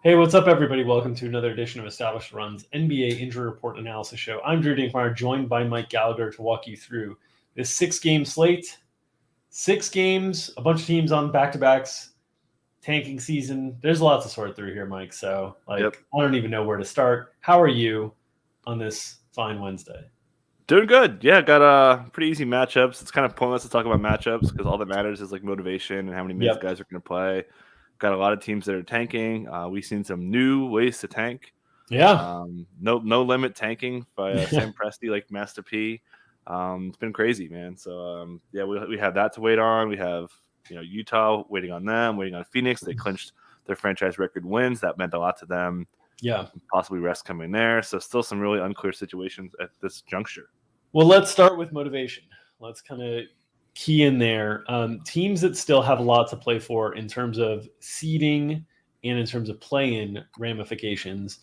Hey, what's up, everybody? Welcome to another edition of Established Run's NBA Injury Report Analysis Show. I'm Drew Dinkmeyer, joined by Mike Gallagher to walk you through this six-game slate. 6 games, a bunch of teams on back-to-backs, tanking season. There's a lot to sort through here, Mike. So, I don't even know where to start. How are you on this fine Wednesday? Doing good. Yeah, got pretty easy matchups. It's kind of pointless to talk about matchups because all that matters is like motivation and how many minutes guys are going to play. Got a lot of teams that are tanking. We've seen some new ways to tank. Yeah. No limit tanking by Sam Presti, like Master P. It's been crazy, man. So we have that to wait on. We have Utah waiting on them, waiting on Phoenix. They clinched their franchise record wins. That meant a lot to them. Yeah. Possibly rest coming there. So still some really unclear situations at this juncture. Well, let's start with motivation. Let's kind of key in there. Teams that still have a lot to play for in terms of seeding and in terms of play-in ramifications.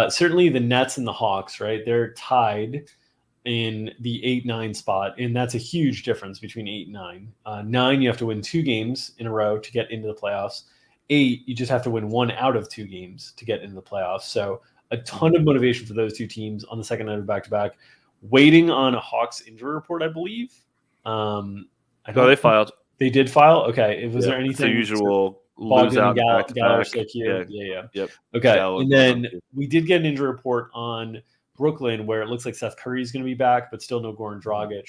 Certainly the Nets and the Hawks, right? They're tied in the 8-9 spot, and that's a huge difference between 8 and 9. 9, you have to win 2 games in a row to get into the playoffs. 8, you just have to win 1 out of 2 games to get into the playoffs. So a ton of motivation for those two teams on the second night of back-to-back. Waiting on a Hawks injury report, I believe. They filed. They did file? Okay. Was there anything? The usual Bogdan lose out Gallo, Yeah. Yep. Okay. Gallo, and then we did get an injury report on Brooklyn where it looks like Seth Curry is going to be back, but still no Goran Dragic.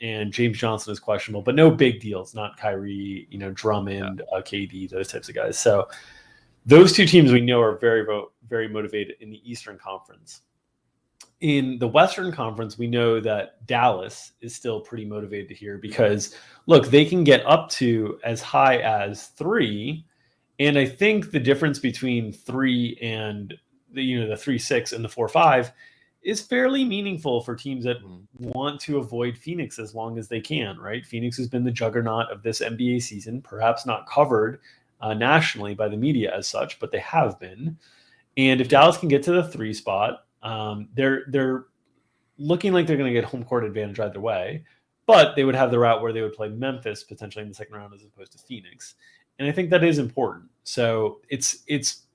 And James Johnson is questionable, but no big deals. Not Kyrie, Drummond, KD, those types of guys. So those two teams we know are very, very motivated in the Eastern Conference. In the Western Conference, we know that Dallas is still pretty motivated here because, look, they can get up to as high as 3. And I think the difference between 3 and the 3-6 and the 4-5 is fairly meaningful for teams that want to avoid Phoenix as long as they can, right? Phoenix has been the juggernaut of this NBA season, perhaps not covered nationally by the media as such, but they have been. And if Dallas can get to the 3 spot, they're looking like they're going to get home court advantage either way, but they would have the route where they would play Memphis potentially in the second round as opposed to Phoenix. And I think that is important. So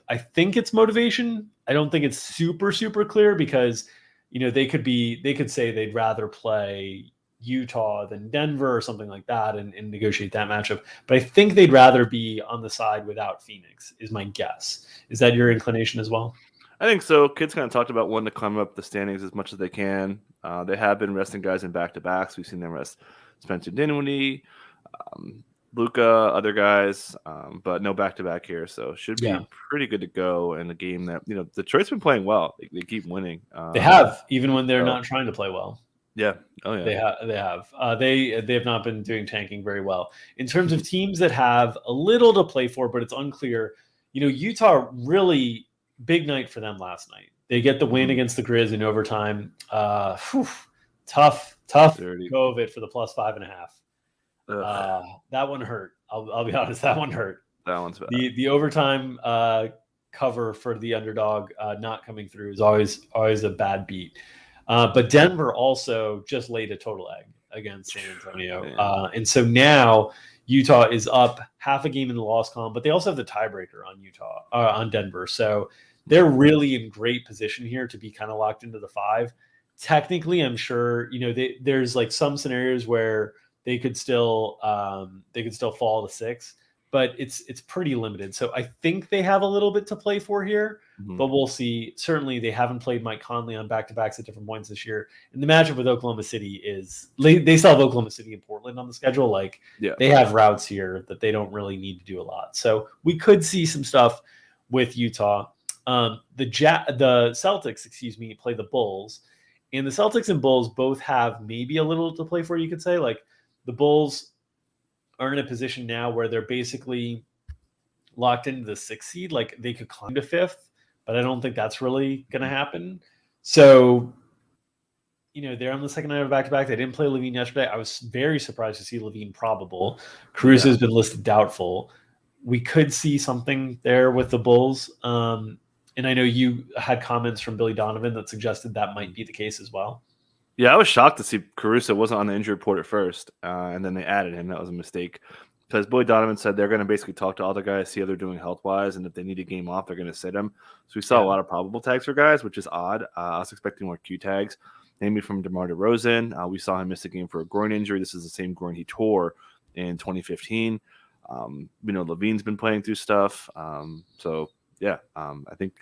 I think it's motivation. I don't think it's super, super clear because, they could say they'd rather play Utah than Denver or something like that and negotiate that matchup. But I think they'd rather be on the side without Phoenix is my guess. Is that your inclination as well? I think so. Kids kind of talked about wanting to climb up the standings as much as they can. They have been resting guys in back-to-backs. We've seen them rest Spencer Dinwiddie, Luka, other guys, but no back-to-back here. So should be pretty good to go in a game that, Detroit's been playing well. They keep winning. They have, even when they're not trying to play well. Yeah. Oh, yeah. They have. They have not been doing tanking very well. In terms of teams that have a little to play for, but it's unclear, Utah really – big night for them last night. They get the win against the Grizz in overtime. Tough Dirty. COVID for the plus 5.5. That one hurt. I'll be honest. That one hurt. That one's bad. The overtime cover for the underdog not coming through is always a bad beat. But Denver also just laid a total egg against San Antonio. And so now Utah is up half a game in the loss column, but they also have the tiebreaker on Denver. So they're really in great position here to be kind of locked into the 5. Technically, I'm sure, there's like some scenarios where they could still fall to 6, but it's pretty limited. So I think they have a little bit to play for here, but we'll see. Certainly they haven't played Mike Conley on back-to-backs at different points this year. And the matchup with Oklahoma City is they still have Oklahoma City and Portland on the schedule. They have routes here that they don't really need to do a lot. So we could see some stuff with Utah. The Celtics, play the Bulls. And the Celtics and Bulls both have maybe a little to play for, you could say. Like the Bulls are in a position now where they're basically locked into the 6th seed. Like they could climb to 5th, but I don't think that's really going to happen. So, they're on the second night of back-to-back. They didn't play Levine yesterday. I was very surprised to see Levine probable. Caruso has been listed doubtful. We could see something there with the Bulls. And I know you had comments from Billy Donovan that suggested that might be the case as well. Yeah, I was shocked to see Caruso wasn't on the injury report at first, and then they added him. That was a mistake because Billy Donovan said they're going to basically talk to all the guys, see how they're doing health-wise, and if they need a game off, they're going to sit them. So we saw a lot of probable tags for guys, which is odd. I was expecting more Q tags, namely from DeMar DeRozan. We saw him miss a game for a groin injury. This is the same groin he tore in 2015. We know Levine's been playing through stuff. So yeah, I think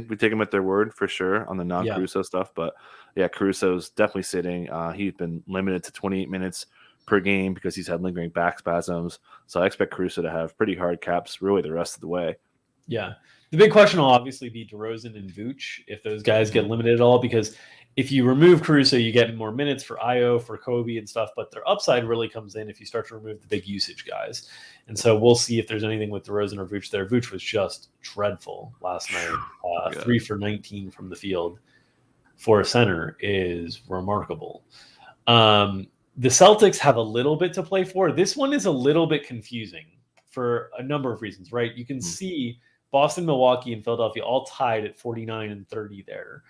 we take him at their word for sure on the non-Caruso stuff. But yeah, Caruso's definitely sitting. He's been limited to 28 minutes per game because he's had lingering back spasms. So I expect Caruso to have pretty hard caps really the rest of the way. Yeah. The big question will obviously be DeRozan and Vooch if those guys get limited at all, because if you remove Caruso, you get more minutes for Io, for Kobe and stuff, but their upside really comes in if you start to remove the big usage guys. And so we'll see if there's anything with DeRozan or Vooch there. Vooch was just dreadful last night. 3 for 19 from the field for a center is remarkable. The Celtics have a little bit to play for. This one is a little bit confusing for a number of reasons, right? You can see Boston, Milwaukee, and Philadelphia all tied at 49 and 30 there.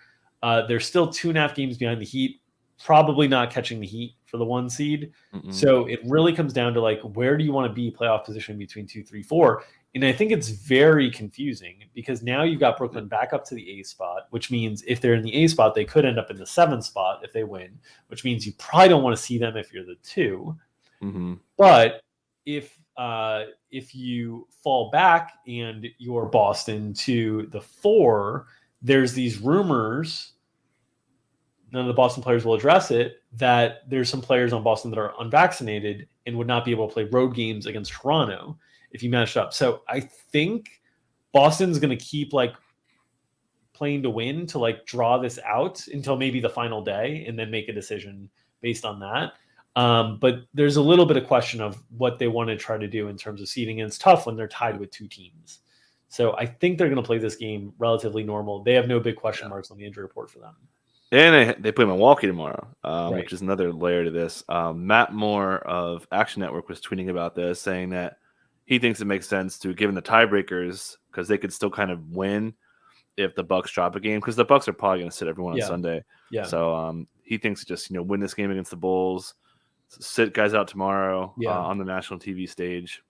They're still 2.5 games behind the Heat, probably not catching the Heat for the 1 seed. So it really comes down to like, where do you want to be playoff position between 2, 3, 4? And I think it's very confusing because now you've got Brooklyn back up to the A spot, which means if they're in the A spot, they could end up in the 7th spot if they win, which means you probably don't want to see them if you're the 2. But if you fall back and you're Boston to the 4, there's these rumors, none of the Boston players will address it, that there's some players on Boston that are unvaccinated and would not be able to play road games against Toronto if you matched up. So I think Boston's going to keep like playing to win to like draw this out until maybe the final day and then make a decision based on that. But there's a little bit of question of what they want to try to do in terms of seeding. And it's tough when they're tied with 2 teams. So I think they're going to play this game relatively normal. They have no big question marks on the injury report for them. And they play Milwaukee tomorrow, which is another layer to this. Matt Moore of Action Network was tweeting about this, saying that he thinks it makes sense to, given the tiebreakers, because they could still kind of win if the Bucks drop a game, because the Bucks are probably going to sit everyone on Sunday. So he thinks just win this game against the Bulls, sit guys out tomorrow on the national TV stage,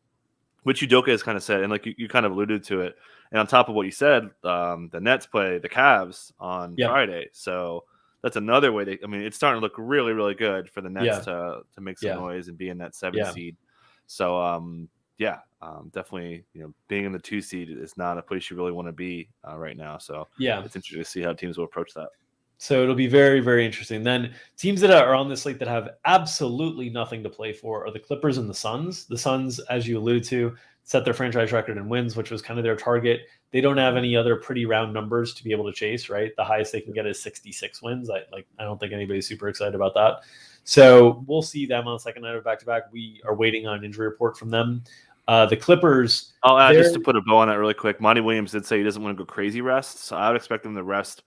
which Udoka has kind of said, and like you kind of alluded to it. And on top of what you said, the Nets play the Cavs on Friday, so that's another way. It's starting to look really, really good for the Nets to make some noise and be in that 7 seed. So definitely, being in the 2 seed is not a place you really want to be right now. So it's interesting to see how teams will approach that. So it'll be very, very interesting. Then teams that are on this slate that have absolutely nothing to play for are the Clippers and the Suns. The Suns, as you alluded to, set their franchise record in wins, which was kind of their target. They don't have any other pretty round numbers to be able to chase, right? The highest they can get is 66 wins. I don't think anybody's super excited about that. So we'll see them on the second night of back-to-back. We are waiting on an injury report from them. The Clippers. I'll add, just to put a bow on that really quick, Monty Williams did say he doesn't want to go crazy rest, so I would expect them to rest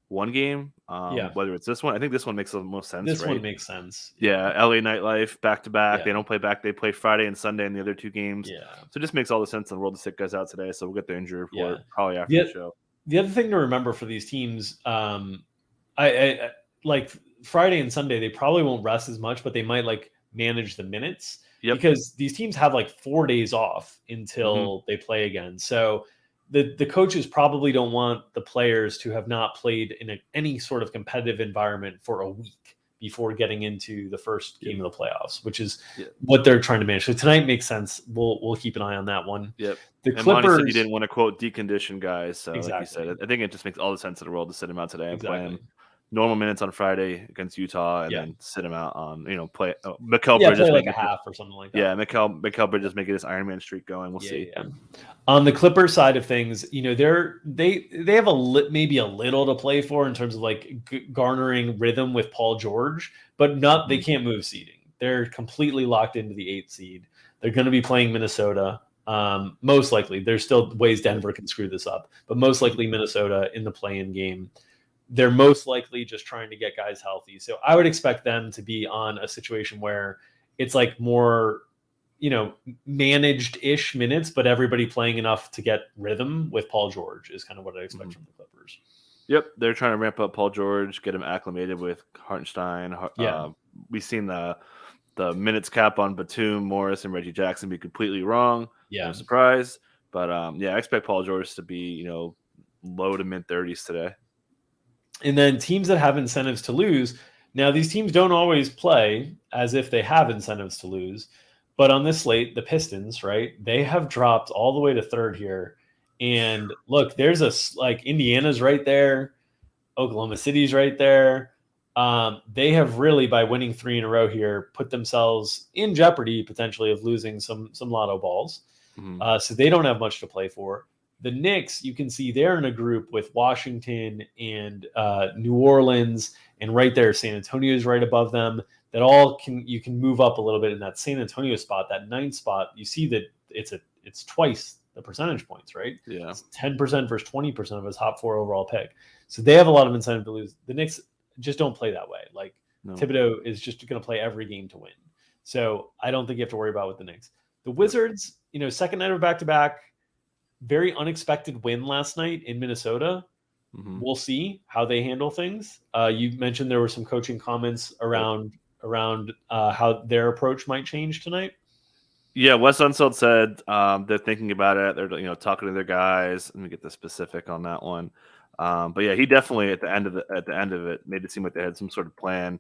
1 game, whether it's this one. I think this one makes the most sense. This one makes sense. Yeah, LA Nightlife, back-to-back. They don't play back. They play Friday and Sunday in the other 2 games. So it just makes all the sense in the world to sit guys out today. So we'll get the injury report probably after the show. The other thing to remember for these teams, I like Friday and Sunday, they probably won't rest as much, but they might like manage the minutes because these teams have like 4 days off until they play again. So the coaches probably don't want the players to have not played in any sort of competitive environment for a week before getting into the first game of the playoffs, which is what they're trying to manage. So tonight makes sense. We'll keep an eye on that one. The and Clippers, Monty said you didn't want to quote decondition guys. So like you said, I think it just makes all the sense in the world to sit him out today and play him normal minutes on Friday against Utah, and then sit him out on play Mckelberg play like a half or something like that. Mckelberg just making this Iron Man streak going. We'll see. On the Clippers side of things, they have maybe a little to play for in terms of like garnering rhythm with Paul George, but they can't move seeding. They're completely locked into the 8th seed. They're going to be playing Minnesota. Most likely, there's still ways Denver can screw this up, but most likely Minnesota in the play-in game. They're most likely just trying to get guys healthy. So I would expect them to be on a situation where it's like more, managed-ish minutes, but everybody playing enough to get rhythm with Paul George is kind of what I expect from the Clippers. Yep, they're trying to ramp up Paul George, get him acclimated with Hartenstein. We've seen the the minutes cap on Batum, Morris, and Reggie Jackson be completely wrong. Yeah. No surprise. But I expect Paul George to be, low to mid 30s today. And then teams that have incentives to lose. Now, these teams don't always play as if they have incentives to lose. But on this slate, the Pistons, right, they have dropped all the way to third here. And look, there's Indiana's right there. Oklahoma City's right there. They have really, by winning 3 in a row here, put themselves in jeopardy potentially of losing some lotto balls. Mm-hmm. So they don't have much to play for. The Knicks, you can see they're in a group with Washington and New Orleans, and right there, San Antonio is right above them. That you can move up a little bit in that San Antonio spot, that 9th spot. You see that it's twice the percentage points, right? Yeah, it's 10% versus 20% of his top 4 overall pick. So they have a lot of incentive to lose. The Knicks just don't play that way. Thibodeau is just going to play every game to win. So I don't think you have to worry about with the Knicks. The Wizards, second night of back-to-back, very unexpected win last night in Minnesota. Mm-hmm. We'll see how they handle things. You mentioned there were some coaching comments around how their approach might change tonight. Yeah, Wes Unseld said they're thinking about it. They're talking to their guys. Let me get the specific on that one. But yeah, he definitely at the end of it made it seem like they had some sort of plan.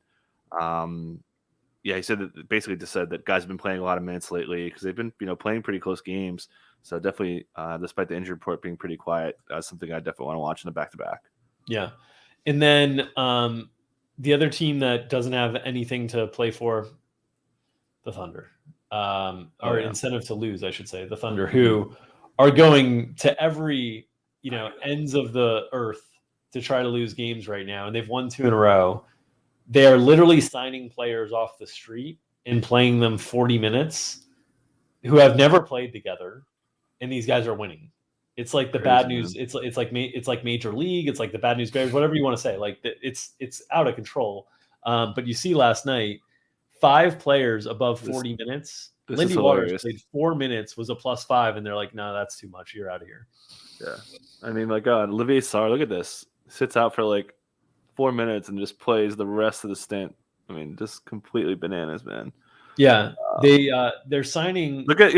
He said that basically just said that guys have been playing a lot of minutes lately because they've been playing pretty close games. So definitely, despite the injury report being pretty quiet, that's something I definitely want to watch in the back-to-back. Yeah, and then the other team that doesn't have anything to play for, the Thunder, or incentive to lose, I should say, the Thunder, who are going to every ends of the earth to try to lose games right now, and they've won 2 in a row. They are literally signing players off the street and playing them 40 minutes who have never played together. And these guys are winning. It's like the bad news. Man. It's like Major League. It's like the bad news bears. Whatever you want to say. Like it's out of control. But you see last night, 5 players above 40 minutes. Lindy Waters played 4 minutes, was a +5, and they're like, "No, that's too much. You're out of here." Yeah, I mean, my God, Olivier Sarr. Look at this. Sits out for 4 minutes and just plays the rest of the stint. I mean, just completely bananas, man. Yeah, they're signing. Look at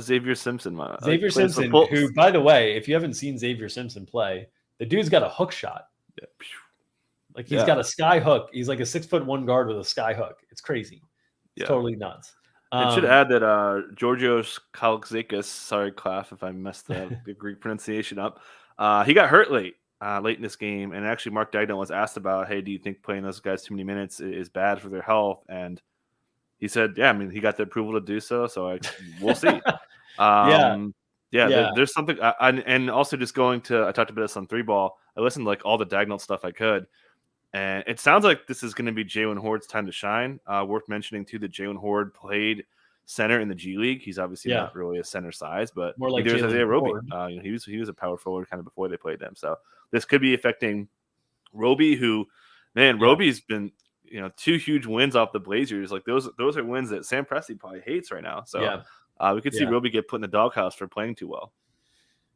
Xavier Simpson. Xavier Simpson, who, by the way, if you haven't seen Xavier Simpson play, the dude's got a hook shot. Yeah. He's got a sky hook. He's like a 6'1" guard with a sky hook. It's crazy. It's totally nuts. I should add that Georgios Kalakzakis, sorry, Claff, if I messed the Greek pronunciation up, he got hurt late in this game, and actually Mark Daigneault was asked about, hey, do you think playing those guys too many minutes is bad for their health? And he said, yeah, I mean, he got the approval to do so, we'll see. There's something, and also just going to, I talked about this on 3Ball, I listened to all the Daigneault stuff I could, and it sounds like this is going to be Jalen Horde's time to shine. Worth mentioning, too, that Jalen Horde played center in the G League. He's obviously not really a center size, but more like there's Isaiah Roby. He was a power forward kind of before they played them. So this could be affecting Roby, who, man, Roby's been 2 huge wins off the Blazers. Those are wins that Sam Presti probably hates right now. So we could see Roby get put in the doghouse for playing too well.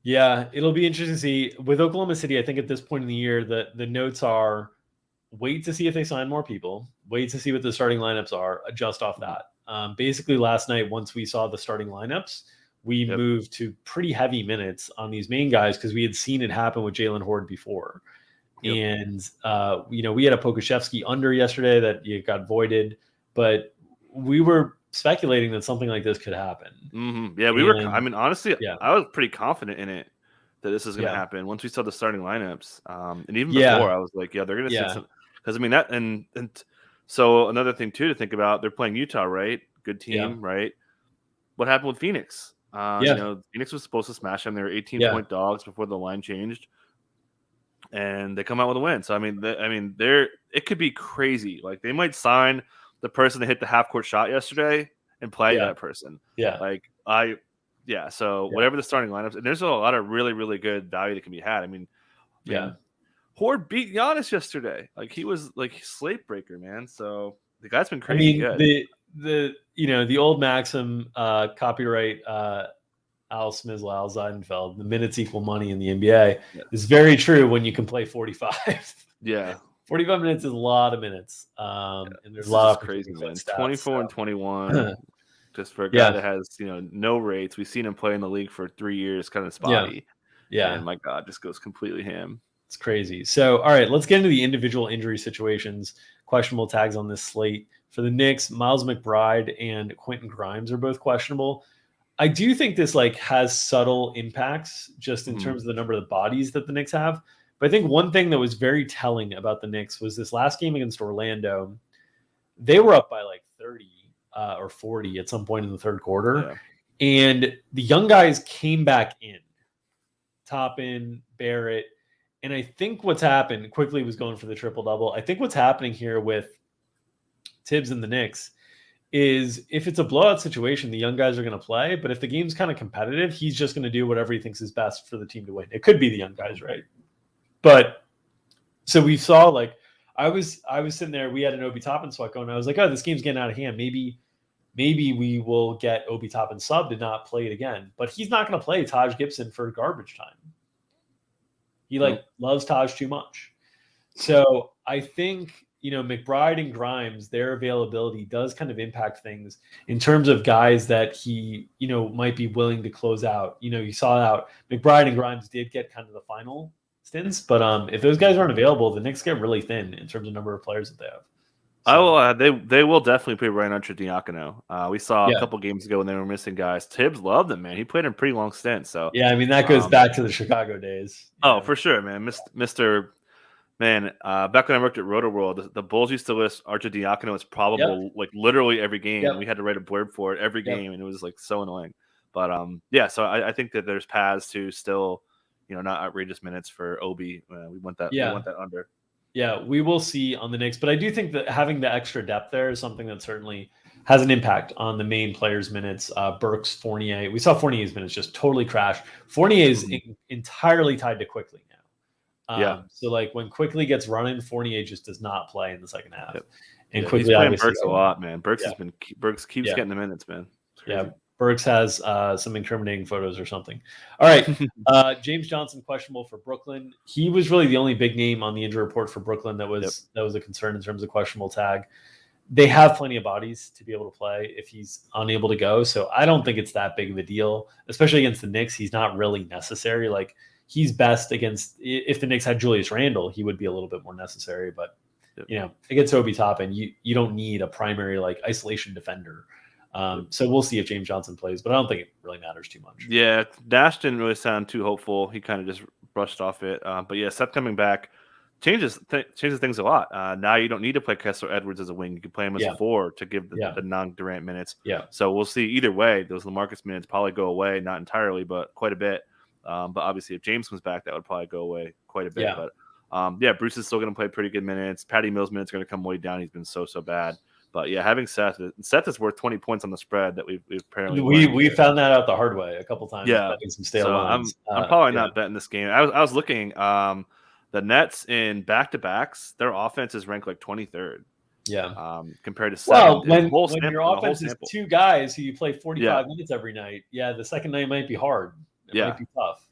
Yeah, it'll be interesting to see with Oklahoma City. I think at this point in the year, the notes are wait to see if they sign more people, wait to see what the starting lineups are, adjust off that. Basically, last night, once we saw the starting lineups, we moved to pretty heavy minutes on these main guys because we had seen it happen with Jalen Horde before. Yep. And, we had a Pokuševski under yesterday that got voided, but we were speculating that something like this could happen. Mm-hmm. Yeah, we were. I mean, honestly, I was pretty confident in it that this is going to happen once we saw the starting lineups. And even before, I was like, they're going to sit some. Because, I mean, that and so another thing, too, to think about, they're playing Utah, right? Good team, right? What happened with Phoenix? Phoenix was supposed to smash them. They were 18-point dogs before the line changed. And they come out with a win. So, I mean, it could be crazy. They might sign the person that hit the half-court shot yesterday and play that person. Yeah. So whatever the starting lineups. And there's a lot of really, really good value that can be had. I mean, Horde beat Giannis yesterday. He was slate breaker, man. So the guy's been crazy good. The old maxim, copyright Al Smizl, Al Zeidenfeld, the minutes equal money in the NBA is very true when you can play 45. Yeah. 45 minutes is a lot of minutes. And there's a lot of crazy, man. Stats, 24 and 21. Just for a guy Yeah. that has, no rates. We've seen him play in the league for 3 years, kind of Yeah. spotty. Yeah. And my God, just goes completely ham. It's crazy. So, all right, let's get into the individual injury situations, questionable tags on this slate. For the Knicks, Miles McBride and Quinton Grimes are both questionable. I do think this has subtle impacts just in terms of the number of the bodies that the Knicks have. But I think one thing that was very telling about the Knicks was this last game against Orlando. They were up by 30 or 40 at some point in the third quarter. Yeah. And the young guys came back in. Toppin, Barrett. And I think what's happened, Quickly was going for the triple-double. I think what's happening here with Tibbs and the Knicks is if it's a blowout situation, the young guys are going to play. But if the game's kind of competitive, he's just going to do whatever he thinks is best for the team to win. It could be the young guys, right? But so we saw I was sitting there. We had an Obi Toppin swap going. I was like, oh, this game's getting out of hand. Maybe we will get Obi Toppin sub to not play it again. But he's not going to play Taj Gibson for garbage time. He loves Taj too much. So I think, McBride and Grimes, their availability does kind of impact things in terms of guys that he, might be willing to close out. You saw out McBride and Grimes did get kind of the final stints, but if those guys aren't available, the Knicks get really thin in terms of number of players that they have. So. They will definitely play Ryan Diacono. We saw a couple games ago when they were missing guys. Tibbs loved him, man. He played in a pretty long stint. So yeah, I mean that goes back to the Chicago days. Oh, for sure, man. Mr. Man, back when I worked at Roto World, the Bulls used to list Diacono as probable literally every game. Yep. We had to write a blurb for it every game, and it was so annoying. But so I think that there's paths to still, not outrageous minutes for Obi. We want that. Yeah. We want that under. Yeah, we will see on the Knicks, but I do think that having the extra depth there is something that certainly has an impact on the main players' minutes. Burks, Fournier. We saw Fournier's minutes just totally crash. Fournier is entirely tied to Quickly now. So when Quickly gets running, Fournier just does not play in the second half. Yep. And Quickly he's playing Burks a lot, man. Burks keeps getting the minutes, man. Yeah. Burks has some incriminating photos or something. All right. James Johnson, questionable for Brooklyn. He was really the only big name on the injury report for Brooklyn that was a concern in terms of questionable tag. They have plenty of bodies to be able to play if he's unable to go. So I don't think it's that big of a deal, especially against the Knicks. He's not really necessary. He's best against, if the Knicks had Julius Randle, he would be a little bit more necessary. But, against Obi Toppin, you don't need a primary isolation defender. So we'll see if James Johnson plays, but I don't think it really matters too much. Yeah, Dash didn't really sound too hopeful. He kind of just brushed off it. But yeah, Seth coming back changes things a lot. Now you don't need to play Kessler Edwards as a wing. You can play him as a 4 to give the non-Durant minutes. Yeah. So we'll see. Either way, those LaMarcus minutes probably go away, not entirely, but quite a bit. But obviously, if James comes back, that would probably go away quite a bit. Yeah. But Bruce is still going to play pretty good minutes. Patty Mills' minutes are going to come way down. He's been so bad. But yeah, having Seth is worth 20 points on the spread that we've apparently we found that out the hard way a couple times. Yeah, some stale so lines. I'm probably not betting this game. I was looking. The Nets in back-to-backs, their offense is ranked 23rd. Yeah. Compared to 7. Well, when your offense is 2 guys who you play 45 minutes every night, the second night might be hard. It might be tough.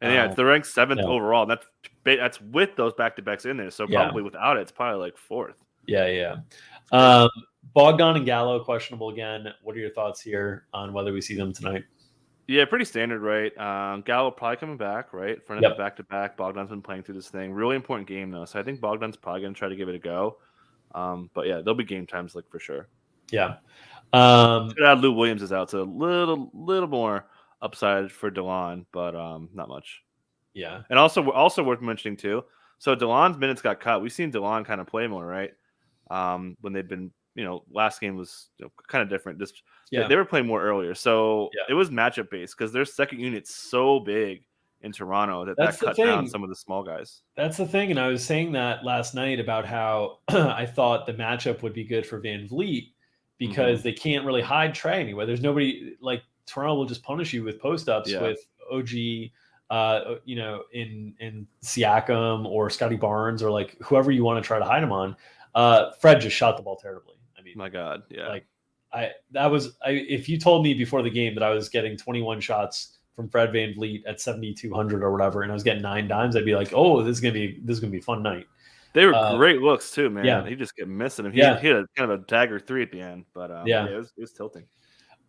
And they're ranked 7th overall. That's with those back-to-backs in there. So probably without it, it's probably 4th. Yeah. Bogdan and Gallo questionable again. What are your thoughts here on whether we see them tonight? Yeah, pretty standard, right? Gallo probably coming back, right? For another back-to-back. Bogdan's been playing through this thing. Really important game, though. So I think Bogdan's probably going to try to give it a go. But yeah, there'll be game times for sure. Yeah. Lou Williams is out, so a little more upside for DeLon, but not much. Yeah. And also worth mentioning too. So DeLon's minutes got cut. We've seen DeLon kind of play more, right? When they've been, last game was kind of different. They were playing more earlier, so it was matchup based because their second unit's so big in Toronto that cut down some of the small guys. That's the thing, and I was saying that last night about how I thought the matchup would be good for Van Vliet because they can't really hide Trey anyway. There's nobody Toronto will just punish you with post ups with OG. In Siakam or Scotty Barnes or whoever you want to try to hide him on. Fred just shot the ball terribly. I mean, my God, yeah. If you told me before the game that I was getting 21 shots from Fred VanVleet at 7,200 or whatever, and I was getting 9 dimes, I'd be like, oh, this is gonna be a fun night. They were great looks too, man. Yeah. He just kept missing them. He Yeah. hit a kind of a dagger 3 at the end, but it was tilting.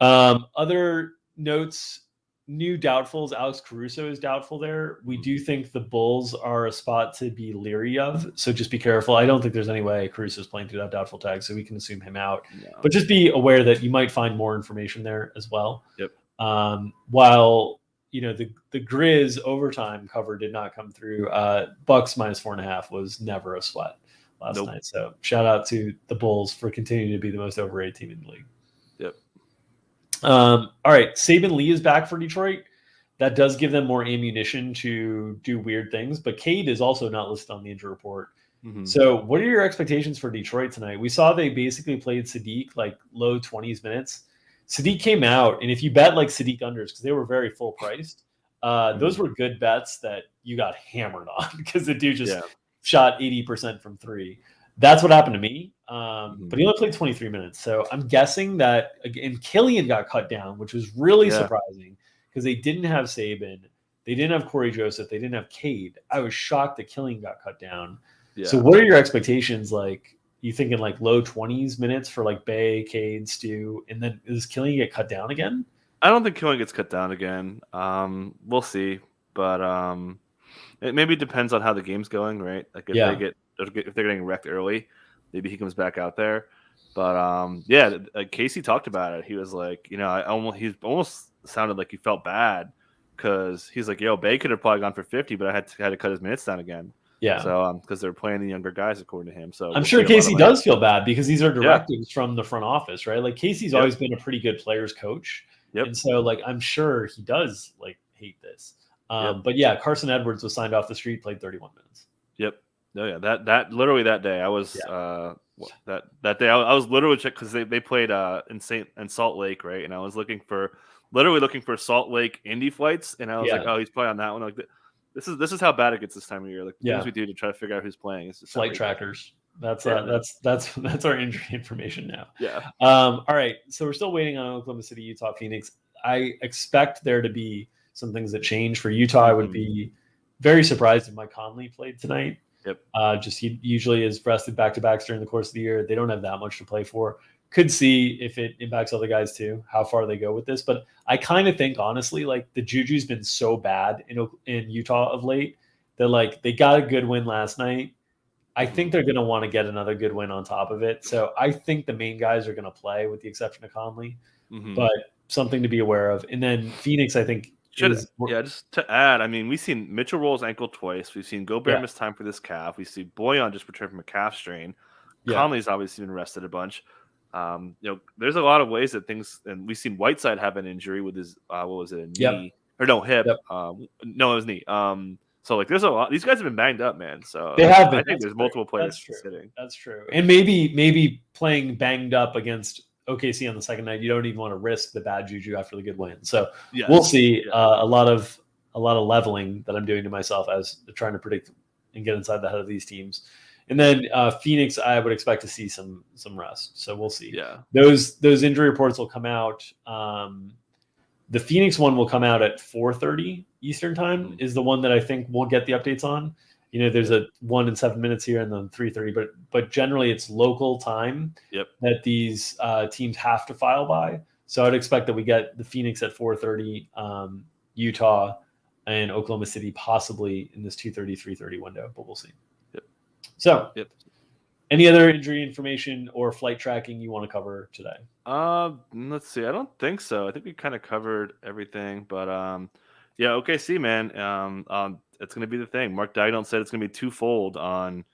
Other notes, new doubtfuls. Alex Caruso is doubtful there. We do think the Bulls are a spot to be leery of, so just be careful. I don't think there's any way Caruso's playing through that doubtful tag, so we can assume him out. No. But just be aware that you might find more information there as well. Yep. While the Grizz overtime cover did not come through, Bucks minus 4.5 was never a sweat last night. So shout out to the Bulls for continuing to be the most overrated team in the league. Yep. All right, Saban Lee is back for Detroit. That does give them more ammunition to do weird things, but Cade is also not listed on the injury report. Mm-hmm. So what are your expectations for Detroit tonight? We saw they basically played Sadiq like low 20s minutes. Sadiq came out, and if you bet like Sadiq unders, because they were very full priced, those were good bets that you got hammered on because the dude just shot 80% from three. That's what happened to me. But he only played 23 minutes. So I'm guessing that, again, Killian got cut down, which was really surprising because they didn't have Saban. They didn't have Corey Joseph. They didn't have Cade. I was shocked that Killian got cut down. Yeah. So what are your expectations? Like, you thinking like low 20s minutes for like Bay, Cade, Stu, and then does Killian get cut down again? I don't think Killian gets cut down again. We'll see. But it maybe depends on how the game's going, right? Like if they're getting wrecked early, maybe he comes back out there. But Casey talked about it. He was like, he almost sounded like he felt bad because he's like, Bay could have probably gone for 50, but I had to cut his minutes down again. Yeah. So because they're playing the younger guys according to him. So I'm sure Casey does feel bad because these are directives from the front office, right? Like Casey's always been a pretty good players coach. Yep. And so like I'm sure he does like hate this. But yeah, Carson Edwards was signed off the street, played 31 minutes. Yep. Oh yeah, that literally that day I was that day I was literally checking because they played in Salt Lake, right? And I was looking for Salt Lake Indy flights, and I was like, oh, he's probably on that one. Like this is how bad it gets this time of year. Like things we do to try to figure out who's playing. It's just flight trackers. That's our injury information now. Yeah. All right. So we're still waiting on Oklahoma City, Utah, Phoenix. I expect there to be some things that change for Utah. I would be very surprised if Mike Conley played tonight. Yep. Just he usually is rested back-to-backs during the course of the year. They don't have that much to play for. Could see if it impacts other guys too, how far they go with this. But I kind of think, honestly, like the juju's been so bad in Utah of late that like they got a good win last night. I think they're going to want to get another good win on top of it. So I think the main guys are going to play with the exception of Conley, but something to be aware of. And then Phoenix, I think, just to add, I mean, we've seen Mitchell roll his ankle twice. We've seen Gobert miss time for this calf. We see Boyan just return from a calf strain. Conley's obviously been rested a bunch. There's a lot of ways that things, and we've seen Whiteside have an injury with his what was it, a knee or no hip? Yep. No, it was knee. So like, there's a lot. These guys have been banged up, man. So they have been. I think there's multiple players sitting. That's true. And maybe playing banged up against OKC on the second night, you don't even want to risk the bad juju after the good win. So we'll see. A lot of leveling that I'm doing to myself as trying to predict and get inside the head of these teams. And then Phoenix, I would expect to see some rest. So we'll see. Yeah, those injury reports will come out. The Phoenix one will come out at 4:30 Eastern time is the one that I think we'll get the updates on. There's a 1 and 7 minutes here and then 3:30, but generally it's local time that these teams have to file by. So I'd expect that we get the Phoenix at 4:30, Utah and Oklahoma City possibly in this 2:30, 3:30 window, but we'll see. So, any other injury information or flight tracking you want to cover today? Let's see. I don't think so. I think we kind of covered everything, but OKC, man. It's going to be the thing. Mark Daigneault said it's going to be twofold on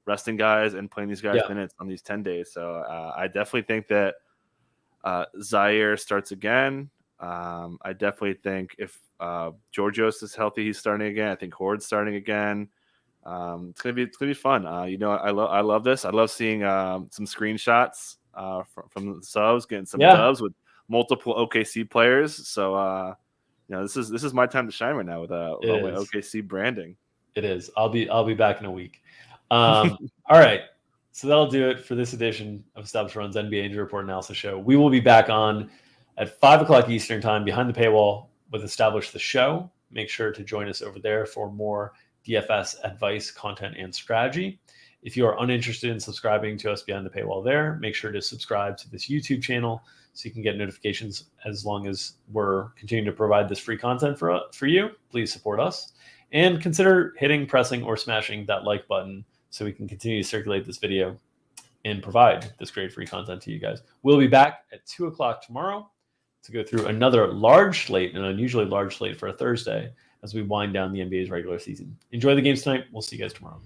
resting guys and playing these guys minutes on these 10 days. So I definitely think that Zaire starts again. I definitely think if Georgios is healthy, he's starting again. I think Horde's starting again. It's gonna be fun. I love this. I love seeing some screenshots from the subs, getting some dubs with multiple OKC players. So this is my time to shine right now with all my OKC branding. It is. I'll be back in a week. All right. So that'll do it for this edition of Stubbs Runs NBA Injury Report Analysis Show. We will be back on at 5:00 Eastern time behind the paywall with Establish the Show. Make sure to join us over there for more DFS advice, content, and strategy. If you are uninterested in subscribing to us behind the paywall there, make sure to subscribe to this YouTube channel so you can get notifications as long as we're continuing to provide this free content for you. Please support us. And consider hitting, pressing, or smashing that like button so we can continue to circulate this video and provide this great free content to you guys. We'll be back at 2 o'clock tomorrow to go through another large slate, an unusually large slate for a Thursday, as we wind down the NBA's regular season. Enjoy the games tonight. We'll see you guys tomorrow.